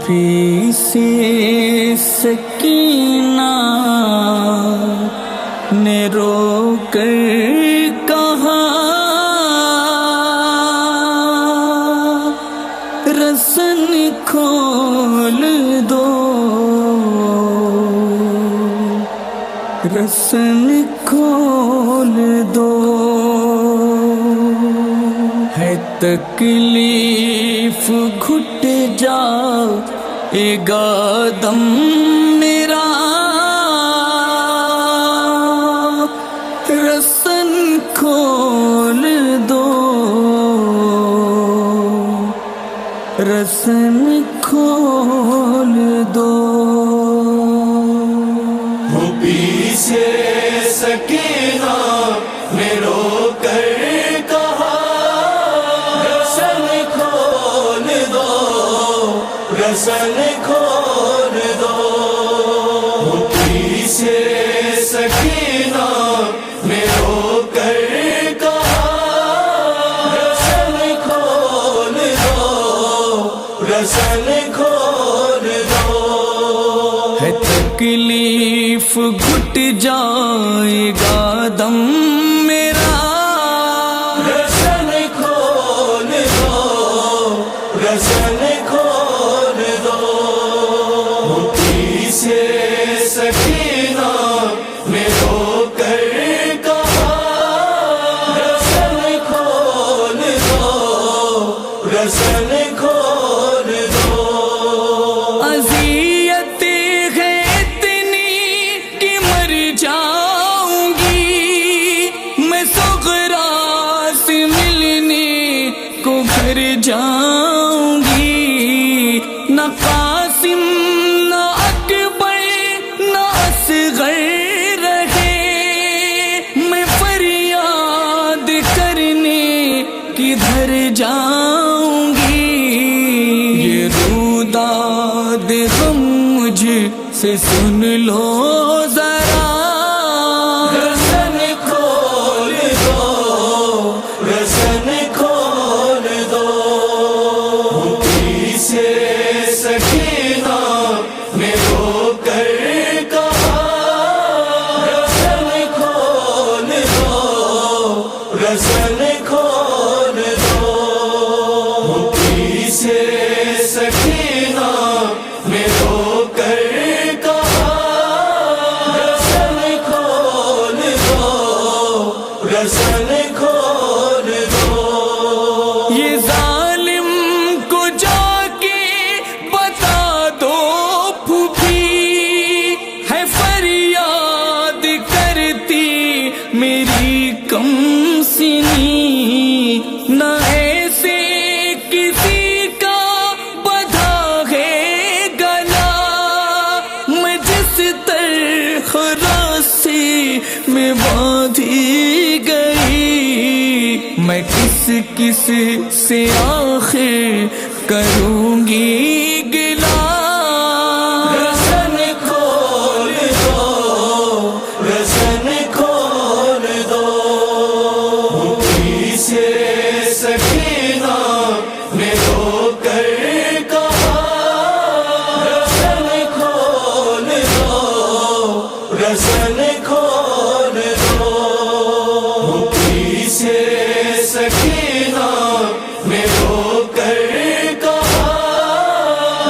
پھی سے سکینہ نے رو کر کہا رسن کھول دو، رسن کھول دو، ہے تکلیف گھٹ جائے گا دم میرا، رسن کھول دو، رسن کھول دو۔ پھی سے سکینہ نے رو کر کہا رسن کھول دو، رسن کھول دو۔ پھی سے سکینہ نے رو کر کہا رسن کھول دو، رسن کھول دو۔ ہے تکلیف گھٹ جائے گا دم میرا، رسن کھول دو، رسن کھول دو۔ پھی سے سکینہ نے رو کر کہا رسن کھول دو، رسن کھول دو۔ اذیت ہے اتنی کہ مر جاؤں گی، میں صغرا سے ملنے کو گھر جاؤں گی، نہ قاسم نہ اکبر نہ اصغر رہے، میں فریاد کرنے کدھر جاؤں گی، یہ روداد غم مجھ سے سن لو ذرا، رسن کھول دو، رسن کھول دو۔ پھی سے سکینہ نے رو کر کہا رسن کھول دو، رسن کھول دو۔ پھی سے سکینہ نے رو کر کہا رسن کھول دو، رسن کھول دو۔ یہ ظالم کو جا کے بتا دو پھوپھی، ہے فریاد کرتی میری کم سنی، نہ ایسے کسی کا بدھا ہے گلا، میں جس طرح راستے میں باندھی گئی، میں کس کس سے آخر کروں گی گلا، رسن کھول دو، رسن کھول دو۔ پھی سے سکینہ نے رو کر کہا رسن کھول دو، رسن کھول دو۔ پھی سے سکینہ نے رو کر کہا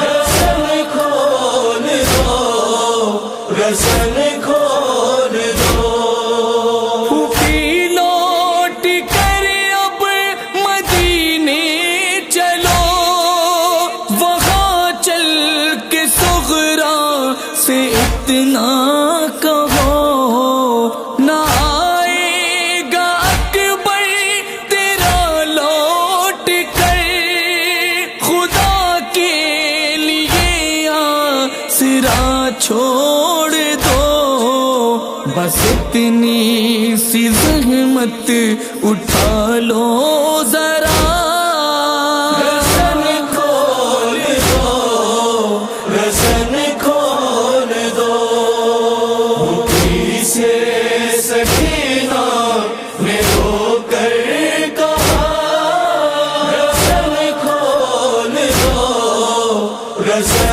رسن کھول دو، رسن کھول دو۔ پھوپھی لوٹ کر اب مدینے چلو، وہاں چل کے صغرا سے اتنا کہو، نہ آئے گا اکبر تیرا لوٹ کر، خدا کے لیے آسرا چھوڑ دو، بس اتنی سی زحمت اٹھا لو ذرا، رسن کھول دو، رسن کھول دو۔ پھی سے سکینہ نے رو کر کہا رسن کھول دو، رسن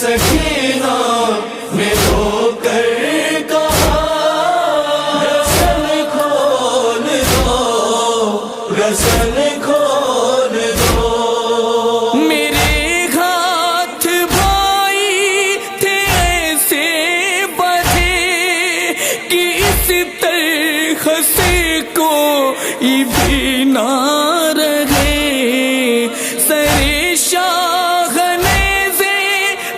سکینہ میں رو کر کہا رسن کھول دو رسن کھول دو میرے ہاتھ بھائی تھے ایسے بدھے کہ اس طرح سے کوئی بھی نہ رہے سر شاہ نیزے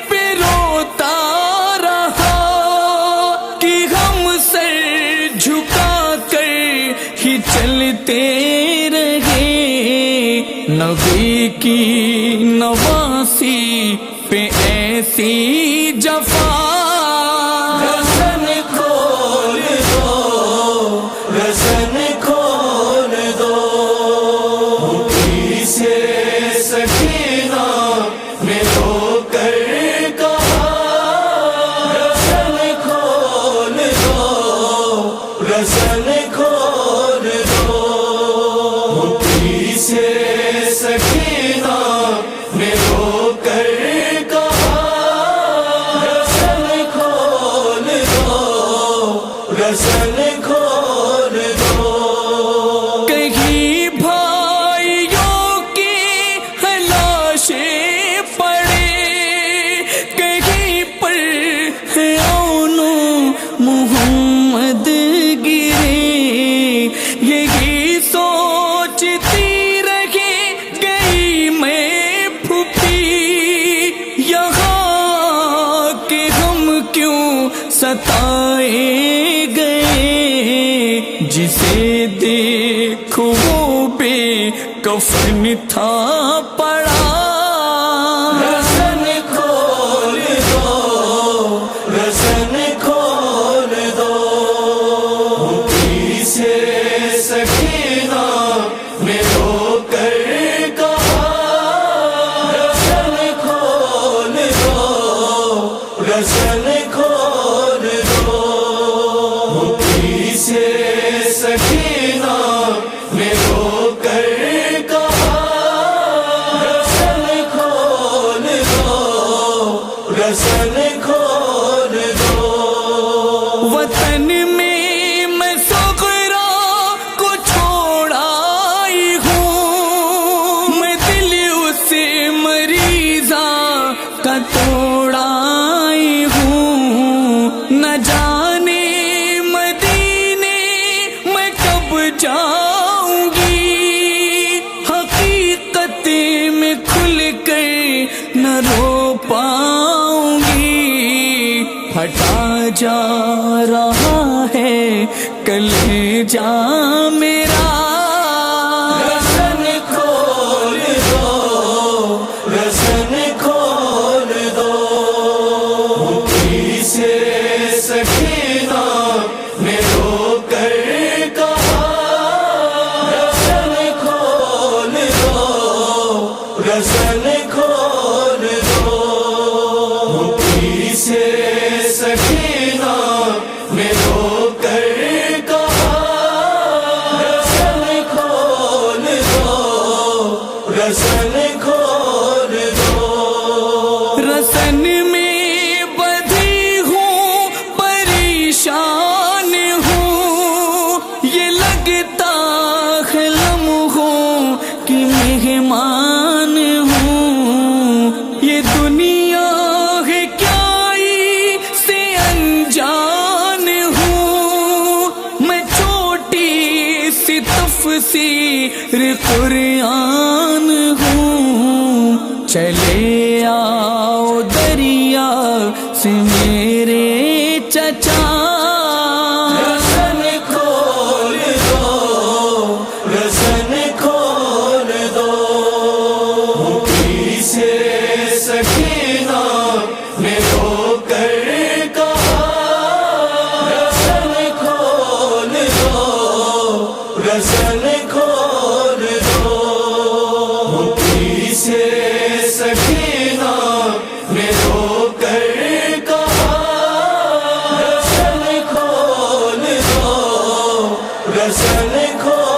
پہ روتا رہا کہ ہم سر جھکا کر ہی چلتے رہے نبی کی نواسی پہ ایسی جفا رسن کھول دو رسن کھول دو بھوکی سے سکینہ میں رو کر کہا رسن کھول دو رسن کھول دو بھوکی سے سکینہ میں رو کر کہا رسن کھول دو رسن کھول دو کہیں بھائیوں کی لاشیں پڑے کہیں پر اون محمد گرے یہی سوچتی رہی گئی میں پھوپھی یہاں کہ ہم کیوں ستائے گئے جسے دیکھو وہ بے کفن تھا پڑا رسن کھول دو رسن کھول دو بھوکی سے سکینہ میں رو کر کہا رسن کھول دو رسن کھول دو بھوکی سے سکینہ میں رو کر کہا رسن کھول دو رسن کھول دو وطن میں میں صغرا کو چھوڑائی ہوں میں دل اس مریضہ کا توڑائی ہوں نہ جانے مدینے میں کب جاؤں گی حقیقت میں کھل کر نہ رو پاؤں گی پھٹا جا رہا ہے کلیجہ میرا رسن کھول دو رسن کھول دو بھوکی سے سکینہ میں رو کر کہا رسن کھول دو رسن کھول دو بھوکی سے سکینہ میں رو کر کہا رسن کھول دو رسن کھول دو رسن میں بدھی ہوں پریشان ہوں یہ لگتا ہے لمحوں کی مہمان ہوں یہ دنیا ہے کیا سے انجان ہوں میں چھوٹی سی تفسیر قرآن ہوں چلے آؤ دریا سے میرے چچا رسن کھول دو رسن کھول دو بھوکی سے سکینہ میں رو کر کہا رسن کھول دو رسن کھول دو بھوکی سے سکینہ میں رو کر کہا رسن کھول دو رسن کھول